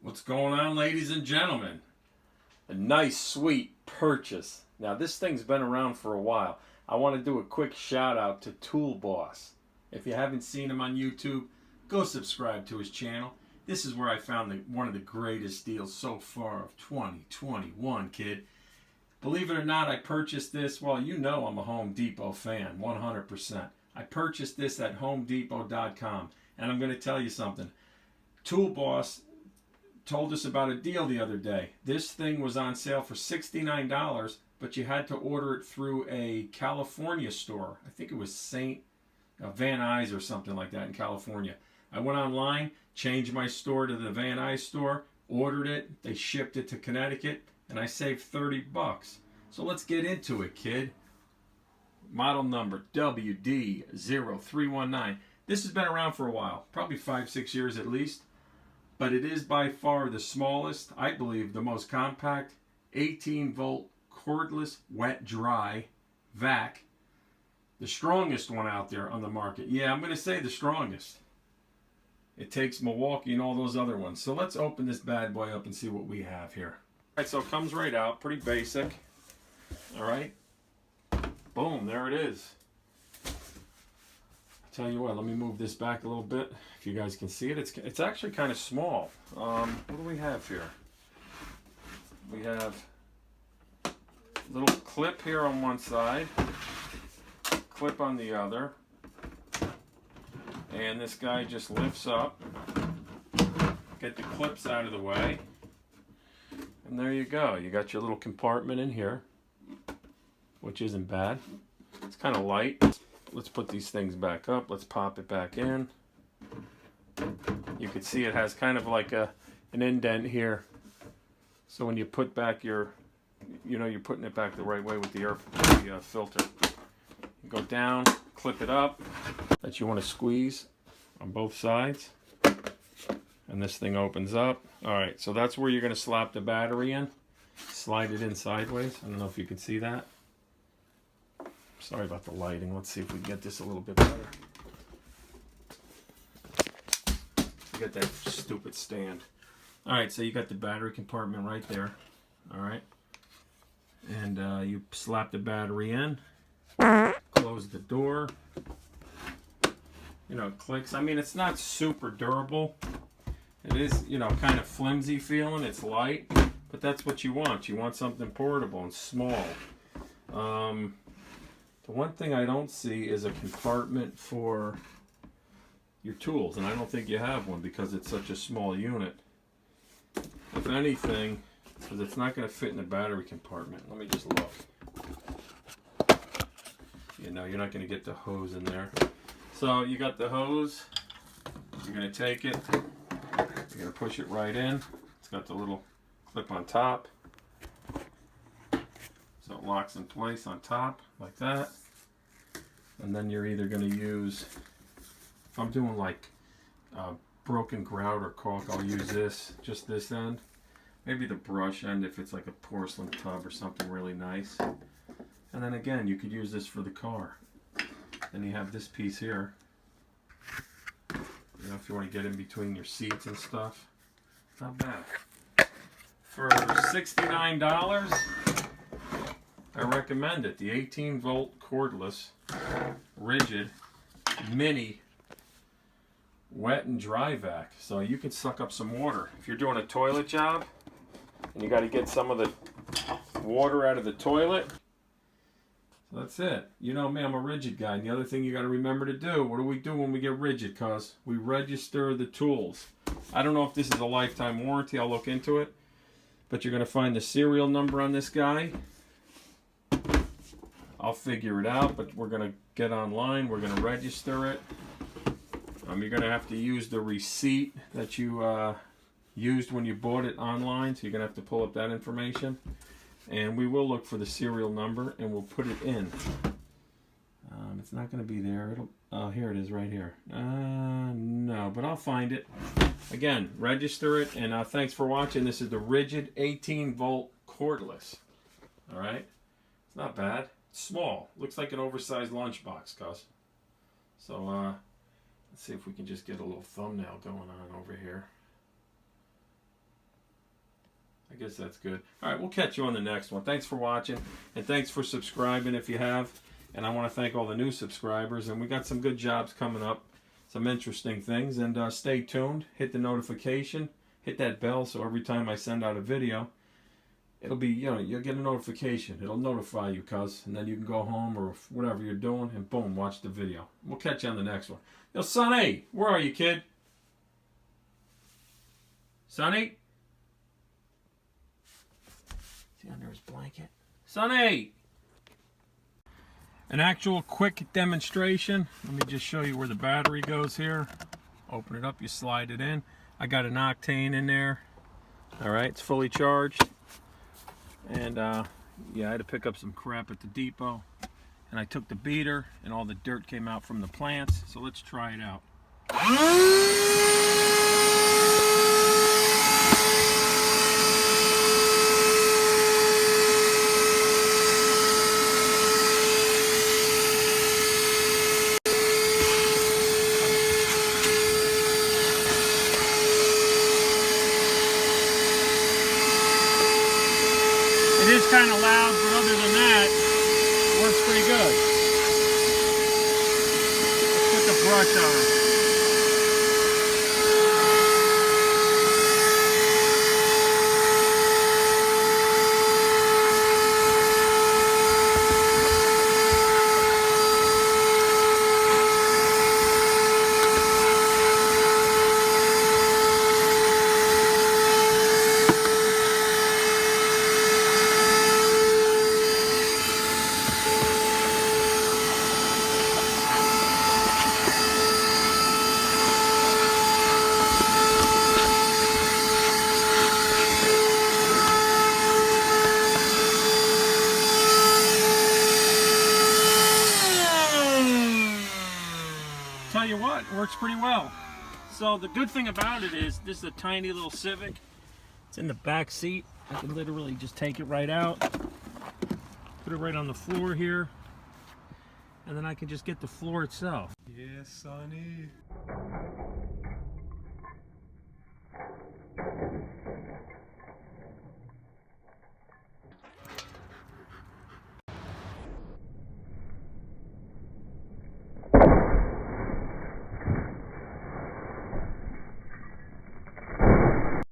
What's going on, ladies and gentlemen? A nice, sweet purchase. Now, this thing's been around for a while. I want to do a quick shout out to Tool Boss. If you haven't seen him on YouTube, go subscribe to his channel. This is where I found one of the greatest deals so far of 2021, kid. Believe it or not, I purchased this. Well, you know I'm a Home Depot fan, 100%. I purchased this at HomeDepot.com. And I'm going to tell you something. Tool Boss told us about a deal the other day. This thing was on sale for $69, but you had to order it through a California store. I think it was Van Nuys or something like that in California. I went online, changed my store to the Van Nuys store, ordered it, they shipped it to Connecticut, and I saved $30. So let's get into it, kid. Model number WD0319. This has been around for a while, probably 5-6 years at least. But it is by far the smallest, I believe the most compact, 18-volt cordless wet dry vac. The strongest one out there on the market. Yeah, I'm going to say the strongest. It takes Milwaukee and all those other ones. So let's open this bad boy up and see what we have here. All right, so it comes right out, pretty basic. All right. Boom, there it is. Tell you what, let me move this back a little bit. If you guys can see it, it's actually kind of small. What do we have here? We have a little clip here on one side, clip on the other, and this guy just lifts up. Get the clips out of the way, and there you go. You got your little compartment in here, which isn't bad. It's kind of light. Let's put these things back up. Let's pop it back in. You can see it has kind of like an indent here. So when you put back you're putting it back the right way with the air filter. You go down, clip it up. That you want to squeeze on both sides. And this thing opens up. All right, so that's where you're going to slap the battery in. Slide it in sideways. I don't know if you can see that. Sorry about the lighting. Let's see if we can get this a little bit better. Get that stupid stand. All right, so you got the battery compartment right there. All right, and you slap the battery in. Close the door. You know, it clicks. I mean, it's not super durable. It is, kind of flimsy feeling. It's light, but that's what you want. You want something portable and small. The one thing I don't see is a compartment for your tools, and I don't think you have one because it's such a small unit. If anything, because it's not going to fit in the battery compartment. Let me just look. You're not going to get the hose in there. So you got the hose. You're going to take it. You're going to push it right in. It's got the little clip on top. So it locks in place on top like that. And then you're either going to use, if I'm doing like broken grout or caulk, I'll use just this end. Maybe the brush end if it's like a porcelain tub or something really nice. And then again, you could use this for the car. Then you have this piece here. If you want to get in between your seats and stuff. Not bad. For $69, I recommend it. The 18-volt cordless, rigid, mini, wet and dry vac. So you can suck up some water. If you're doing a toilet job and you got to get some of the water out of the toilet. So that's it. You know me, I'm a rigid guy. And the other thing you got to remember to do, what do we do when we get rigid? Because we register the tools. I don't know if this is a lifetime warranty. I'll look into it. But you're going to find the serial number on this guy. I'll figure it out, but we're going to get online. We're going to register it. You're going to have to use the receipt that you used when you bought it online. So you're going to have to pull up that information. And we will look for the serial number and we'll put it in. It's not going to be there. Here it is right here. No, but I'll find it. Again, register it. And thanks for watching. This is the Rigid 18-volt cordless. All right. It's not bad. Small. Looks like an oversized lunchbox, cuz. So, let's see if we can just get a little thumbnail going on over here. I guess that's good. All right, we'll catch you on the next one. Thanks for watching, and thanks for subscribing if you have. And I want to thank all the new subscribers. And we got some good jobs coming up, some interesting things. And stay tuned. Hit the notification. Hit that bell so every time I send out a video, it'll be, you'll get a notification. It'll notify you, cuz. And then you can go home or whatever you're doing, and boom, watch the video. We'll catch you on the next one. Yo, Sonny, where are you, kid? Sonny? Is he under his blanket? Sonny! An actual quick demonstration. Let me just show you where the battery goes here. Open it up, you slide it in. I got an octane in there. Alright, it's fully charged. And yeah, I had to pick up some crap at the depot. And I took the beater and all the dirt came out from the plants. So let's try it out. It is kind of loud, but other than that, it works pretty good. Let's put the brush on. Tell you what, it works pretty well. So the good thing about it is this is a tiny little Civic. It's in the back seat. I can literally just take it right out, put it right on the floor here, and then I can just get the floor itself. Yes, Sonny.